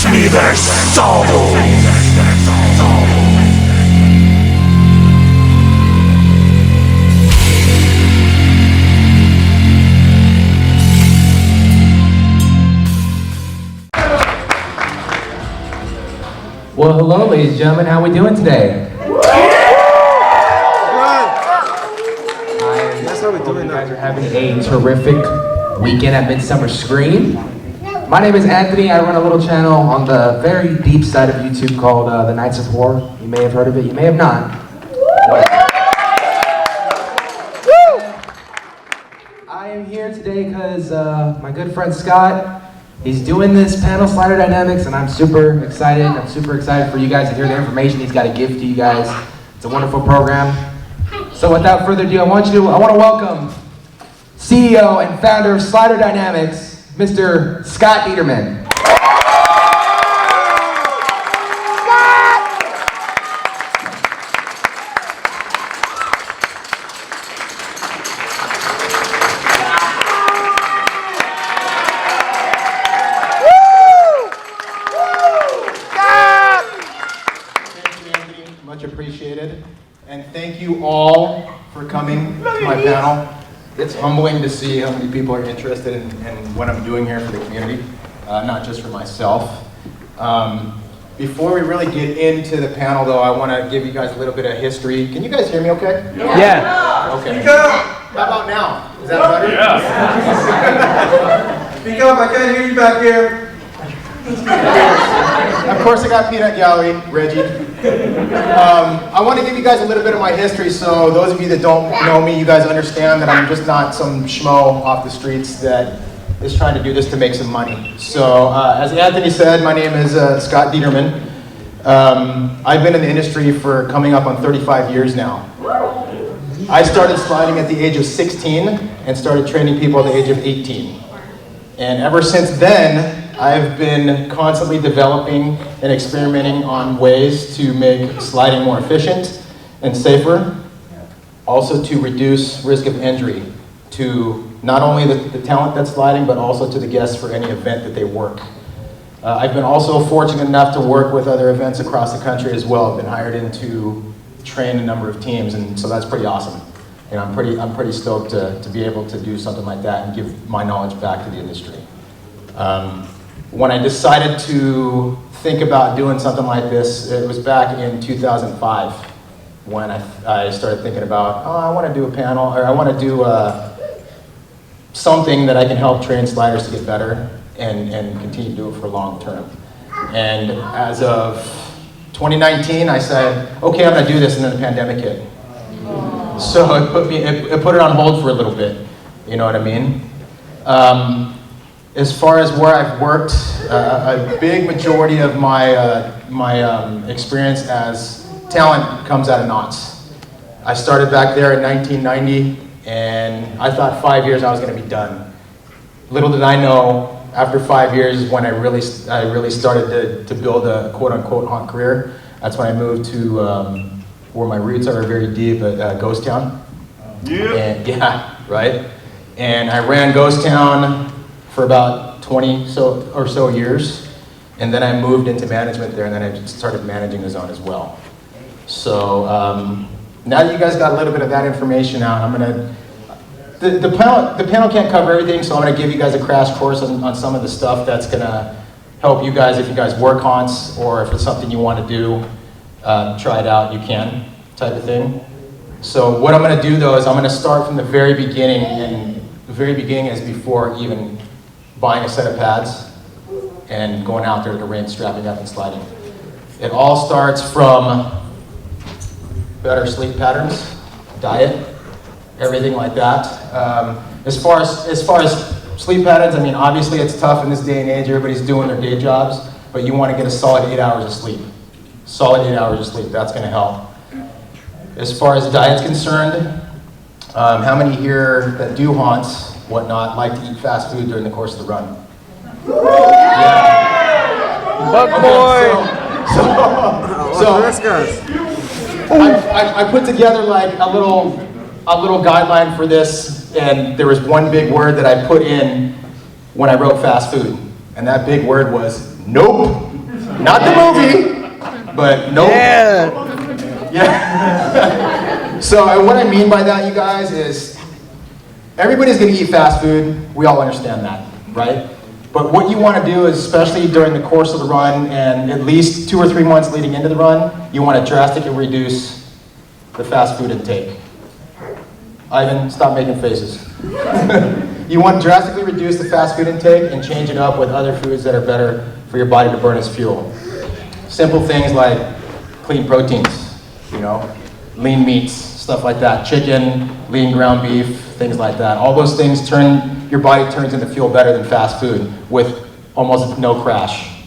Teach me their soul. Well, hello, ladies and gentlemen. How are we doing today? That's how we're doing You now. guys are having a terrific weekend at Midsummer Scream. My name is Anthony. I run a little channel on the very deep side of YouTube called The Nights of War. You may have heard of it. You may have not. I am here today because my good friend Scott, he's doing this panel, Slider Dynamics, and I'm super excited. I'm super excited for you guys to hear the information he's got to give to you guys. It's a wonderful program. So without further ado, I want to welcome CEO and founder of Slider Dynamics, Mr. Scott Ederman. Much appreciated, and thank you all for coming to my panel. It's humbling to see how many people are interested in what I'm doing here for the community, not just for myself. Before we really get into the panel though, I want to give you guys a little bit of history. Can you guys hear me okay? Yeah. Okay. How about now? Is that better? Yeah. Speak up, I can't hear you back here. Of course I got Peanut Gallery, Reggie. I want to give you guys a little bit of my history, so those of you that don't know me, you guys understand that I'm just not some schmo off the streets that is trying to do this to make some money. So, as Anthony said, my name is Scott Ederman. I've been in the industry for coming up on 35 years now. I started sliding at the age of 16 and started training people at the age of 18. And ever since then, I've been constantly developing and experimenting on ways to make sliding more efficient and safer, also to reduce risk of injury to not only the talent that's sliding, but also to the guests for any event that they work. I've been also fortunate enough to work with other events across the country as well. I've been hired in to train a number of teams, and so that's pretty awesome. And I'm pretty stoked to be able to do something like that and give my knowledge back to the industry. When I decided to think about doing something like this, it was back in 2005 when I started thinking about, I want to do a panel, or I want to do something that I can help train sliders to get better and continue to do it for long term. And as of 2019, I said, okay, I'm going to do this, and then the pandemic hit. So it put it on hold for a little bit, you know what I mean? As far as where I've worked, a big majority of my experience as talent comes out of knots. I started back there in 1990, and I thought 5 years I was going to be done. Little did I know, after 5 years is when I really started to build a quote-unquote haunt career. That's when I moved to where my roots are very deep at Ghost Town. Yeah, right? And I ran Ghost Town for about 20 or so years, and then I moved into management there, and then I started managing the zone as well. So now that you guys got a little bit of that information out, the panel can't cover everything, so I'm gonna give you guys a crash course on some of the stuff that's gonna help you guys if you guys work haunts, or if it's something you want to do, try it out, you can, type of thing. So what I'm gonna do though is I'm gonna start from the very beginning, and the very beginning is before even buying a set of pads and going out there to the ring, strapping up and sliding. It all starts from better sleep patterns, diet, everything like that. As far as sleep patterns, I mean, obviously it's tough in this day and age. Everybody's doing their day jobs, but you want to get a solid 8 hours of sleep. Solid 8 hours of sleep, that's going to help. As far as diet's concerned, how many here that do haunts, whatnot, like to eat fast food during the course of the run? Yeah. Buck boy! So I put together like a little guideline for this, and there was one big word that I put in when I wrote fast food, and that big word was nope. Not the movie, but nope. Yeah. Yeah. So what I mean by that, you guys, is everybody's going to eat fast food. We all understand that, right? But what you want to do is, especially during the course of the run and at least 2 or 3 months leading into the run, you want to drastically reduce the fast food intake. Ivan, stop making faces. You want to drastically reduce the fast food intake and change it up with other foods that are better for your body to burn as fuel. Simple things like clean proteins, lean meats, stuff like that. Chicken, lean ground beef, things like that. All those things your body turns into fuel better than fast food with almost no crash.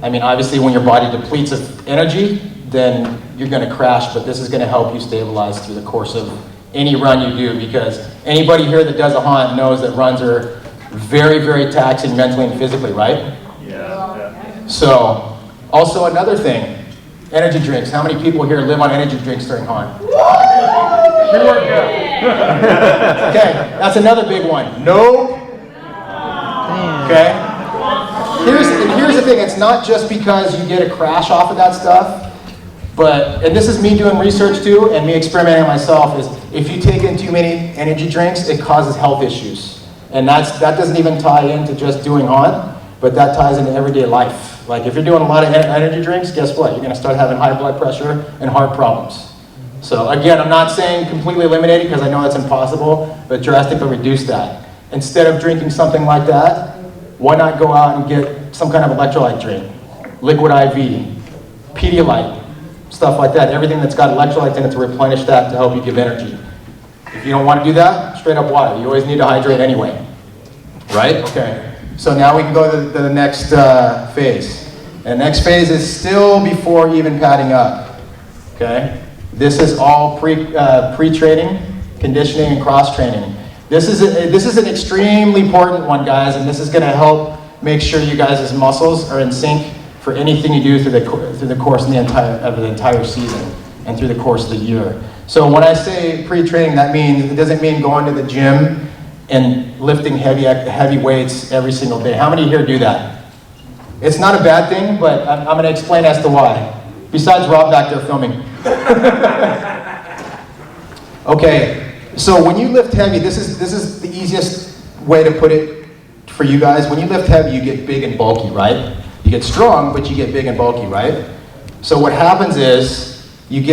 I mean, obviously when your body depletes of energy, then you're going to crash, but this is going to help you stabilize through the course of any run you do, because anybody here that does a hunt knows that runs are very, very taxing mentally and physically, right? Yeah. So, also another thing, energy drinks. How many people here live on energy drinks during hunt? Okay, that's another big one. Nope. Okay? Here's the thing, it's not just because you get a crash off of that stuff, and this is me doing research too, and me experimenting myself, is if you take in too many energy drinks, it causes health issues. And that doesn't even tie into just doing hunt, but that ties into everyday life. Like if you're doing a lot of energy drinks, guess what? You're gonna start having high blood pressure and heart problems. So again, I'm not saying completely eliminate it because I know it's impossible, but drastically reduce that. Instead of drinking something like that, why not go out and get some kind of electrolyte drink? Liquid IV, Pedialyte, stuff like that. Everything that's got electrolytes in it to replenish that to help you give energy. If you don't want to do that, straight up water. You always need to hydrate anyway. Right? Okay. So now we can go to the next phase. And the next phase is still before even padding up. Okay? This is all pre-training, conditioning, and cross-training. This is an extremely important one, guys, and this is going to help make sure you guys' muscles are in sync for anything you do through the course of the entire season and through the course of the year. So when I say pre-training, it doesn't mean going to the gym and lifting heavy weights every single day. How many here do that? It's not a bad thing, but I'm going to explain as to why. Besides Rob back there filming. Okay, so when you lift heavy, this is the easiest way to put it for you guys. When you lift heavy, you get big and bulky, right? You get strong, but you get big and bulky, right? So what happens is you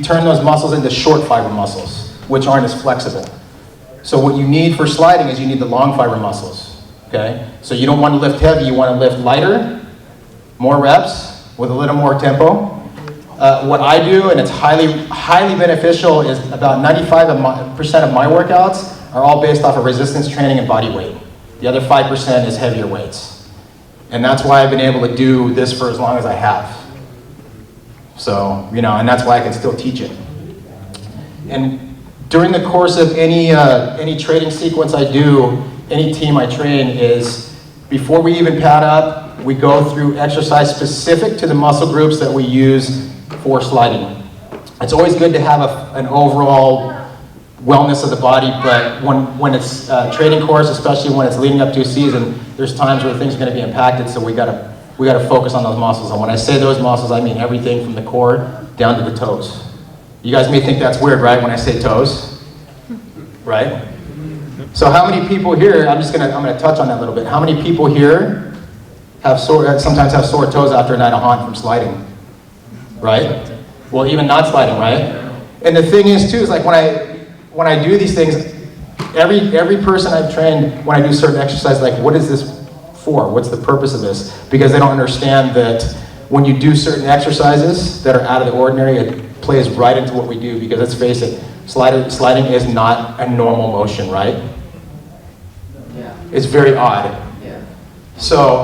turn those muscles into short fiber muscles, which aren't as flexible. So what you need for sliding is you need the long fiber muscles, okay? So you don't want to lift heavy, you want to lift lighter, more reps, with a little more tempo. What I do, and it's highly beneficial, is about 95% of my workouts are all based off of resistance training and body weight. The other 5% is heavier weights. And that's why I've been able to do this for as long as I have. So, and that's why I can still teach it. And during the course of any training sequence I do, any team I train, is before we even pad up, we go through exercise specific to the muscle groups that we use for sliding. It's always good to have an overall wellness of the body, but when it's a training course, especially when it's leading up to a season, there's times where things are going to be impacted, so we gotta focus on those muscles. And when I say those muscles, I mean everything from the core down to the toes. You guys may think that's weird, right, when I say toes? Right? So how many people here, I'm gonna touch on that a little bit. How many people here sometimes have sore toes after a night of hunt from sliding? Right? Well, even not sliding, right? And the thing is too, is like when I do these things, every person I've trained, when I do certain exercises, like, what is this for? What's the purpose of this? Because they don't understand that when you do certain exercises that are out of the ordinary, it plays right into what we do, because let's face it, sliding is not a normal motion, right? Yeah. It's very odd. Yeah. So,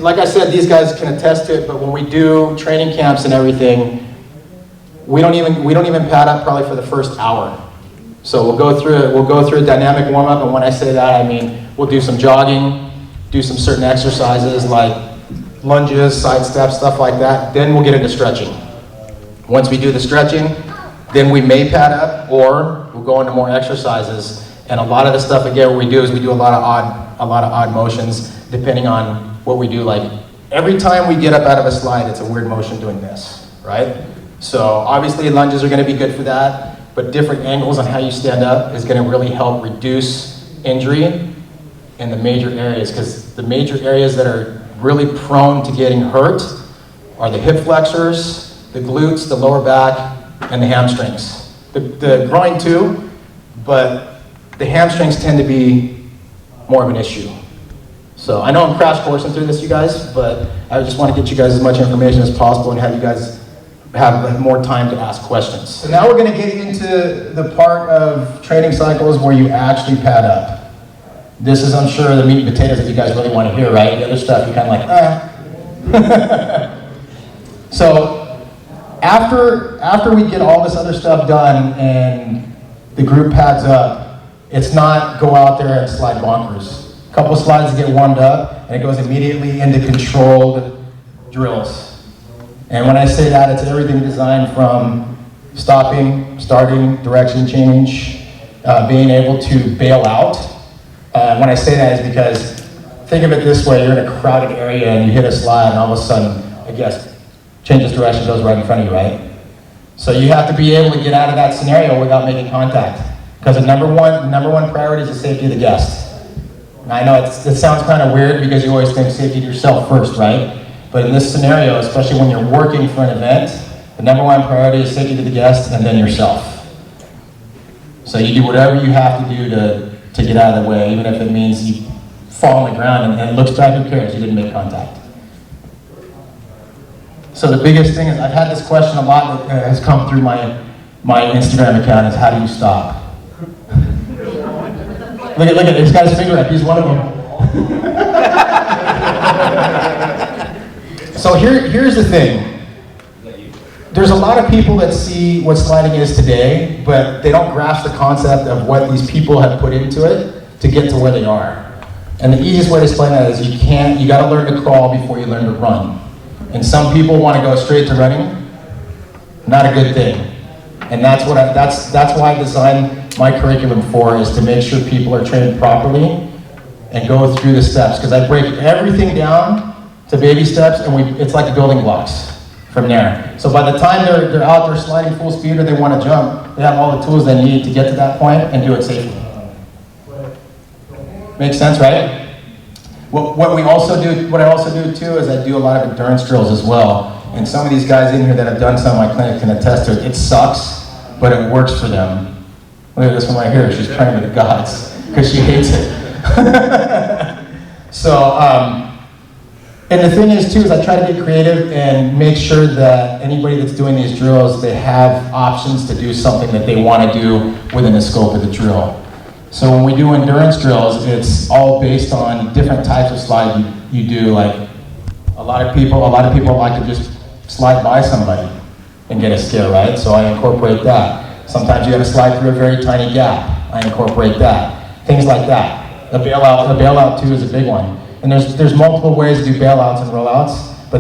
like I said, these guys can attest to it, but when we do training camps and everything, we don't even pad up probably for the first hour. So we'll go through a dynamic warm-up, and when I say that, I mean we'll do some jogging, do some certain exercises like lunges, side steps, stuff like that. Then we'll get into stretching. Once we do the stretching, then we may pad up, or we'll go into more exercises. And a lot of the stuff again we do is we do a lot of odd motions depending on what we do. Like every time we get up out of a slide, it's a weird motion doing this, right? So obviously lunges are gonna be good for that, but different angles on how you stand up is gonna really help reduce injury in the major areas, because the major areas that are really prone to getting hurt are the hip flexors, the glutes, the lower back, and the hamstrings. The groin too, but the hamstrings tend to be more of an issue. So I know I'm crash coursing through this, you guys, but I just want to get you guys as much information as possible and have you guys have more time to ask questions. So now we're going to get into the part of training cycles where you actually pad up. This is, I'm sure, the meat and potatoes that you guys really want to hear, right? The other stuff, you're kind of like, eh. So after we get all this other stuff done and the group pads up, it's not go out there and slide bonkers. A couple slides to get warmed up, and it goes immediately into controlled drills. And when I say that, it's everything designed from stopping, starting, direction change, being able to bail out. When I say that is because, think of it this way, you're in a crowded area and you hit a slide and all of a sudden, I guess, changes direction, goes right in front of you, right? So you have to be able to get out of that scenario without making contact. Because the number one priority is the safety of the guest. And I know it sounds kind of weird because you always think safety to yourself first, right? But in this scenario, especially when you're working for an event, the number one priority is safety to the guest and then yourself. So you do whatever you have to do to get out of the way, even if it means you fall on the ground and it looks bad, who cares? You didn't make contact. So the biggest thing is, I've had this question a lot that has come through my Instagram account, is how do you stop? Look at this guy's finger up, he's one of them. So here's the thing. There's a lot of people that see what sliding is today, but they don't grasp the concept of what these people have put into it to get to where they are. And the easiest way to explain that is you gotta learn to crawl before you learn to run. And some people want to go straight to running. Not a good thing. And that's why I designed my curriculum for, is to make sure people are trained properly and go through the steps. Because I break everything down to baby steps, and it's like building blocks from there. So by the time they're out there sliding full speed or they want to jump, they have all the tools they need to get to that point and do it safely. Makes sense, right? What I also do too is I do a lot of endurance drills as well. And some of these guys in here that have done some of my clinic can attest to it. It sucks, but it works for them. Look at this one right here. She's praying to the gods because she hates it. So, and the thing is too, is I try to get creative and make sure that anybody that's doing these drills, they have options to do something that they want to do within the scope of the drill. So when we do endurance drills, it's all based on different types of slide you do. Like a lot of people like to just slide by somebody and get a scare, right? So I incorporate that. Sometimes you got to slide through a very tiny gap. I incorporate that. Things like that. A bailout too is a big one. And there's multiple ways to do bailouts and rollouts, but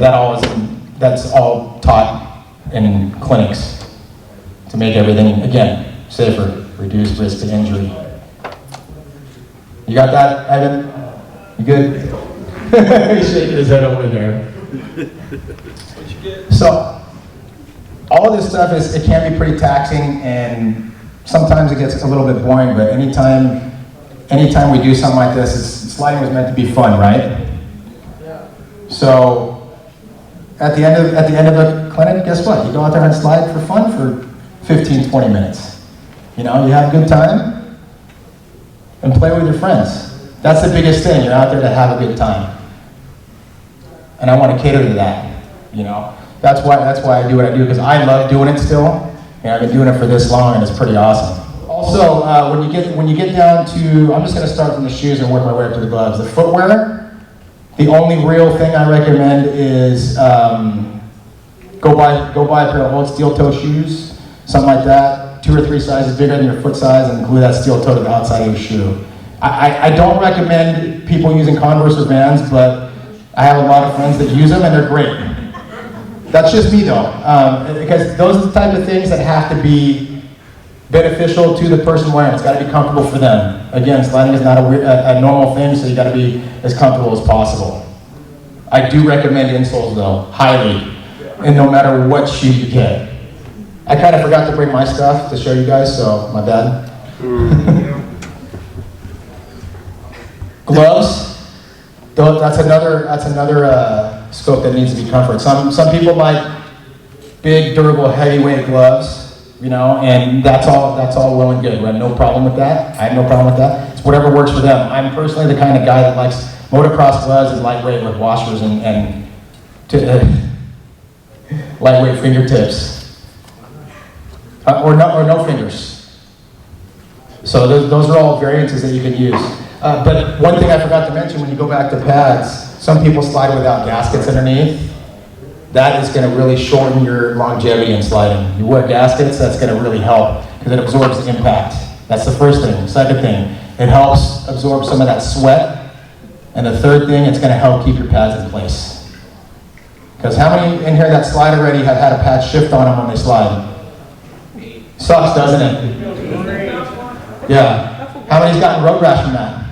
that's all taught in clinics to make everything, again, safer, reduce risk to injury. You got that, Ivan? You good? He's shaking his head over there. So, all of this stuff it can be pretty taxing, and sometimes it gets a little bit boring, but anytime we do something like this, sliding was meant to be fun, right? Yeah. So, at the end of a clinic, guess what? You go out there and slide for fun for 15, 20 minutes. You know, you have a good time, and play with your friends. That's the biggest thing. You're out there to have a good time. And I want to cater to that, you know. That's why I do what I do, because I love doing it still. And I've been doing it for this long, and it's pretty awesome. Also, when you get down to, I'm just going to start from the shoes and work my way up to the gloves. The footwear, the only real thing I recommend is go buy a pair of old steel-toe shoes, something like that. 2 or 3 sizes bigger than your foot size, and glue that steel toe to the outside of your shoe. I don't recommend people using Converse or Vans, but I have a lot of friends that use them and they're great. That's just me though, because those are the type of things that have to be beneficial to the person wearing. It's got to be comfortable for them. Again, sliding is not a normal thing, so you got to be as comfortable as possible. I do recommend insoles though, highly, and no matter what shoe you get. I kind of forgot to bring my stuff to show you guys, so my bad. Gloves, that's another scope that needs to be comfort. Some people like big, durable, heavyweight gloves, you know, and that's all well and good. We have no problem with that. I have no problem with that. It's whatever works for them. I'm personally the kind of guy that likes motocross gloves and lightweight with washers and lightweight fingertips, or no fingers. So those are all variances that you can use. But one thing I forgot to mention, when you go back to pads, some people slide without gaskets underneath. That is going to really shorten your longevity in sliding. You wear gaskets, that's going to really help because it absorbs the impact. That's the first thing. Second thing, it helps absorb some of that sweat. And the third thing, it's going to help keep your pads in place. Because how many in here that slide already have had a pad shift on them when they slide? Sucks, doesn't it? Yeah. How many's gotten road rash from that?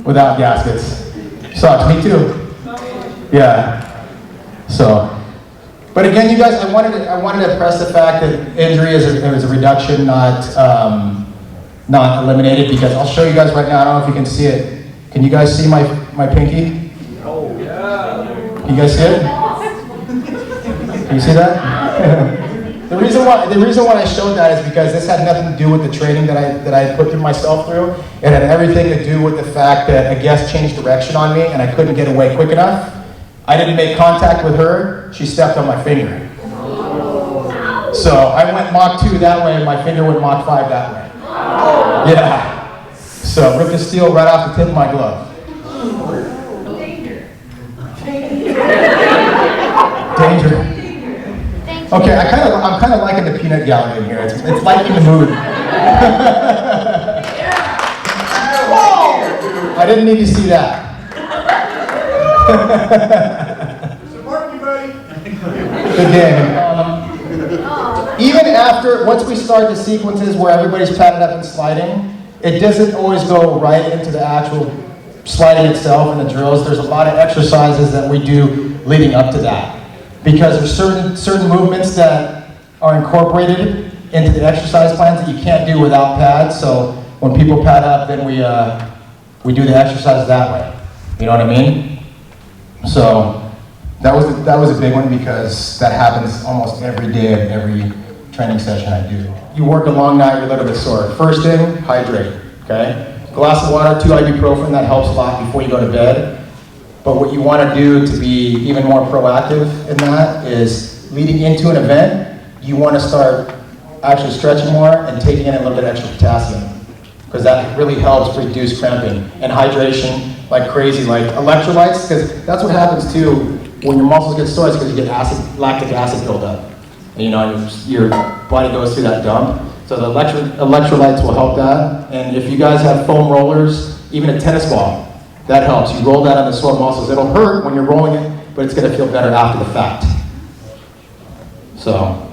Without gaskets? Sucks, me too. Yeah. So, but again, you guys, I wanted to press the fact that injury is a reduction, not eliminated, because I'll show you guys right now. I don't know if you can see it. Can you guys see my pinky? Oh, yeah. Can you guys see it? Can you see that? The reason why I showed that is because this had nothing to do with the training that I put myself through. It had everything to do with the fact that a guest changed direction on me and I couldn't get away quick enough. I didn't make contact with her, she stepped on my finger. So I went Mach 2 that way and my finger went Mach 5 that way. Yeah. So ripped the steel right off the tip of my glove. Danger. Okay, I'm kind of liking the peanut gallery in here. It's lightening the mood. I didn't need to see that. Support you, buddy. Good game. Even after, once we start the sequences where everybody's padded up and sliding, it doesn't always go right into the actual sliding itself and the drills. There's a lot of exercises that we do leading up to that. Because there's certain movements that are incorporated into the exercise plans that you can't do without pads. So when people pad up, then we do the exercise that way. You know what I mean? So that was a big one because that happens almost every day of every training session I do. You work a long night, you're a little bit sore. First thing, hydrate. Okay? Glass of water, 2 ibuprofen, that helps a lot before you go to bed. But what you want to do to be even more proactive in that is leading into an event, you want to start actually stretching more and taking in a little bit extra potassium because that really helps reduce cramping and hydration like crazy, like electrolytes, because that's what happens too when your muscles get sore. It's because you get lactic acid buildup. And, you know, your body goes through that dump. So the electrolytes will help that. And if you guys have foam rollers, even a tennis ball, that helps. You roll that on the sore muscles. It'll hurt when you're rolling it, but it's going to feel better after the fact. So,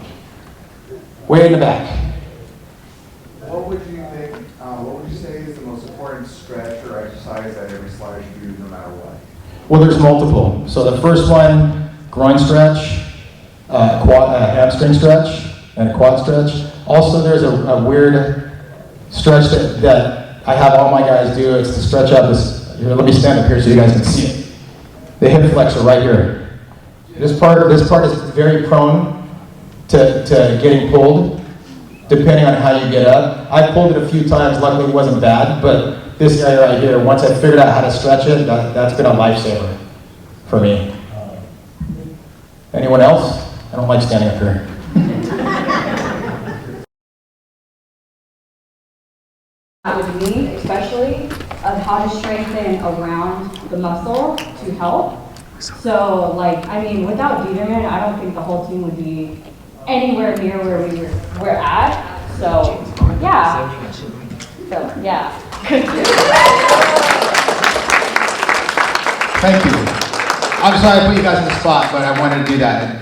way in the back. What would you say is the most important stretch or exercise that every slider should do no matter what? Well, there's multiple. So the first one, groin stretch, hamstring stretch, and a quad stretch. Also, there's a weird stretch that I have all my guys do. It's to stretch out this. Here, let me stand up here so you guys can see it. The hip flexor right here. This part is very prone to getting pulled, depending on how you get up. I pulled it a few times, luckily it wasn't bad, but this area right here, once I figured out how to stretch it, that's been a lifesaver for me. Anyone else? I don't like standing up here. With me, especially, of how to strengthen around the muscle to help. So, like, I mean, without Ederman, I don't think the whole team would be anywhere near where we're at. So, yeah. So, yeah. Thank you. I'm sorry I put you guys in the spot, but I wanted to do that.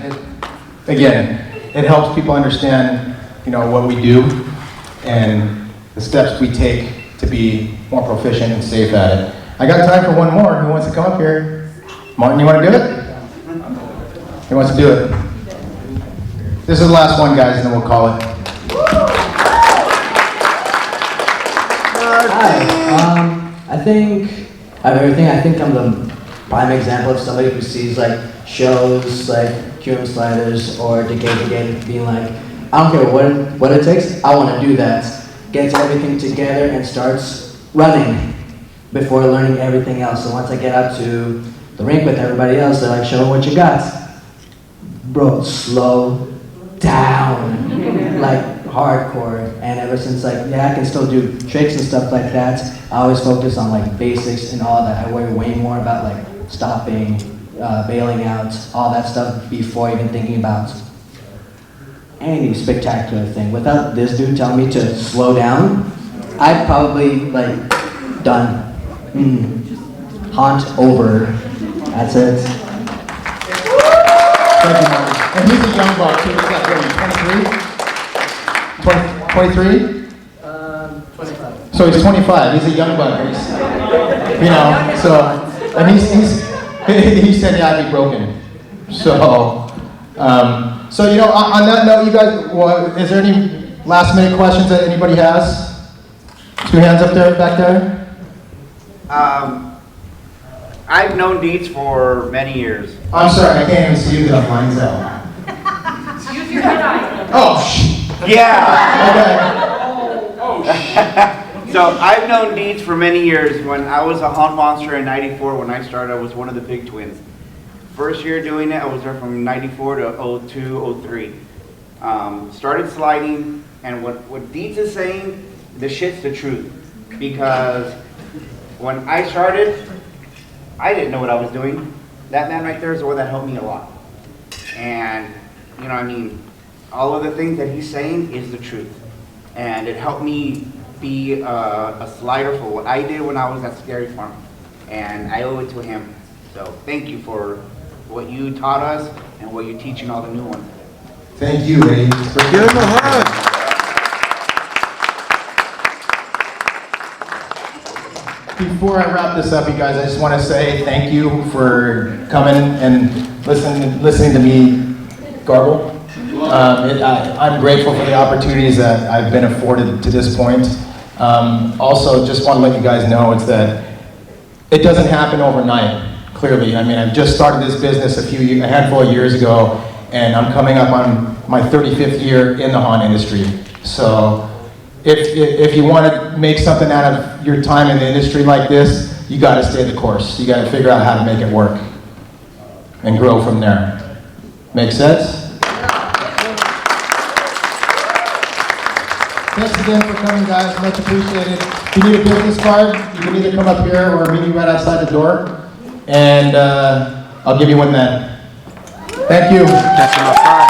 It helps people understand, you know, what we do and the steps we take to be more proficient and safe at it. I got time for one more. Who wants to come up here? Martin, you want to do it? He wants to do it. This is the last one, guys, and then we'll call it. Hi. I think out of everything, I think I'm the prime example of somebody who sees like shows like QM sliders or Decay being like, I don't care what it takes, I want to do that. Gets everything together and starts running before learning everything else. So once I get out to the rink with everybody else, they're like, show me what you got. Bro, slow down. Like hardcore. And ever since like, yeah, I can still do tricks and stuff like that, I always focus on like basics and all that. I worry way more about like stopping, bailing out, all that stuff before even thinking about any spectacular thing. Without this dude telling me to slow down, I'd probably like done. Haunt over. That's it. Thank you, Martin. And he's a young buck, too. What's that, 23? 25. So he's 25. He's a young buck. You know, so, and he said, yeah, I'd be broken. So, so, you know, on that note, you guys, well, is there any last minute questions that anybody has? 2 hands up there, back there. I've known Dietz for many years. I'm sorry, I can't even see you because mine's out. Use your head eye. Oh, shh. Yeah. Okay. So I've known Dietz for many years. When I was a hunt monster in '94, when I started, I was one of the big twins. First year doing it, I was there from '94 to '02, '03. Started sliding, and what Dietz is saying, the shit's the truth. Because when I started, I didn't know what I was doing. That man right there is the one that helped me a lot. And, you know, I mean, all of the things that he's saying is the truth. And it helped me be a slider for what I did when I was at Scary Farm. And I owe it to him. So thank you for what you taught us and what you're teaching all the new ones. Thank you, Eddie. For Give him a hug. Before I wrap this up, you guys, I just want to say thank you for coming and listening to me gargle. I'm grateful for the opportunities that I've been afforded to this point. Also, just want to let you guys know it's that it doesn't happen overnight, clearly. I mean, I just started this business a handful of years ago, and I'm coming up on my 35th year in the haunt industry. So if you want to make something out of your time in the industry like this, you got to stay the course. You got to figure out how to make it work and grow from there. Make sense? Thanks again for coming, guys. Much appreciated. If you need a business card, you can either come up here or meet me right outside the door, and I'll give you one then. Thank you. Catch him outside.